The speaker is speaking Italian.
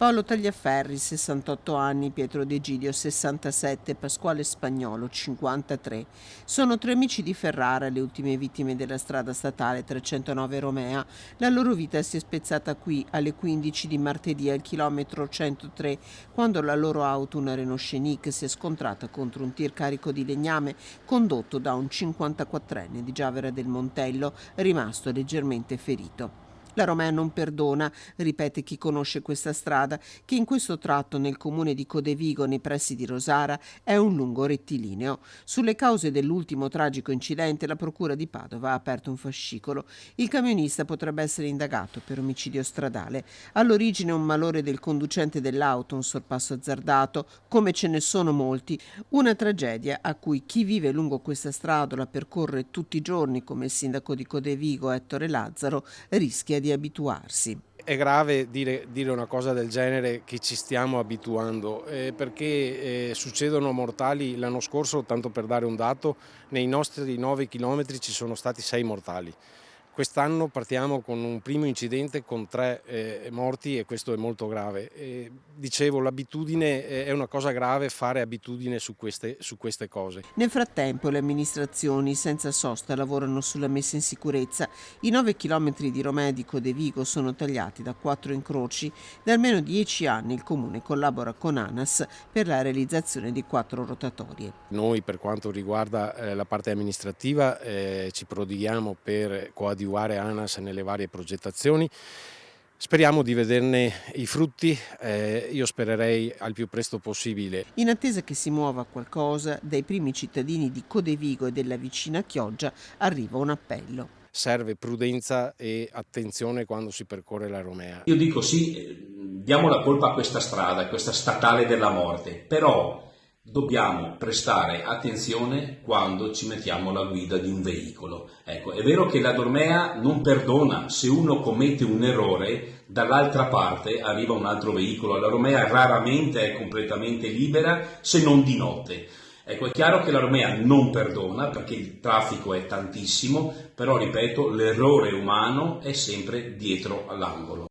Paolo Tagliaferri, 68 anni, Pietro De Gidio, 67, Pasquale Spagnolo, 53. Sono tre amici di Ferrara, le ultime vittime della strada statale 309 Romea. La loro vita si è spezzata qui alle 15 di martedì al chilometro 103, quando la loro auto, una Renault Scenic, si è scontrata contro un tir carico di legname condotto da un 54enne di Giavera del Montello, rimasto leggermente ferito. La Romea non perdona, ripete chi conosce questa strada, che in questo tratto nel comune di Codevigo, nei pressi di Rosara, è un lungo rettilineo. Sulle cause dell'ultimo tragico incidente la Procura di Padova ha aperto un fascicolo. Il camionista potrebbe essere indagato per omicidio stradale. All'origine un malore del conducente dell'auto, un sorpasso azzardato, come ce ne sono molti. Una tragedia a cui chi vive lungo questa strada o la percorre tutti i giorni, come il sindaco di Codevigo, Ettore Lazzaro, rischia di abituarsi. È grave dire una cosa del genere, che ci stiamo abituando, perché succedono mortali. L'anno scorso, tanto per dare un dato, nei nostri 9 chilometri ci sono stati 6 mortali. Quest'anno partiamo con un primo incidente con 3 morti e questo è molto grave. Dicevo, l'abitudine è una cosa grave, fare abitudine su queste cose. Nel frattempo le amministrazioni senza sosta lavorano sulla messa in sicurezza. I 9 chilometri di Romea di Codevigo sono tagliati da 4 incroci. Da almeno 10 anni il comune collabora con ANAS per la realizzazione di 4 rotatorie. Noi, per quanto riguarda la parte amministrativa, ci prodighiamo per coadiuvare ANAS nelle varie progettazioni. Speriamo di vederne i frutti, io spererei al più presto possibile. In attesa che si muova qualcosa, dai primi cittadini di Codevigo e della vicina Chioggia arriva un appello. Serve prudenza e attenzione quando si percorre la Romea. Io dico sì, diamo la colpa a questa strada, questa statale della morte, però dobbiamo prestare attenzione quando ci mettiamo alla guida di un veicolo. Ecco, è vero che la Romea non perdona, se uno commette un errore, dall'altra parte arriva un altro veicolo. La Romea raramente è completamente libera, se non di notte. Ecco, è chiaro che la Romea non perdona perché il traffico è tantissimo, però ripeto, l'errore umano è sempre dietro all'angolo.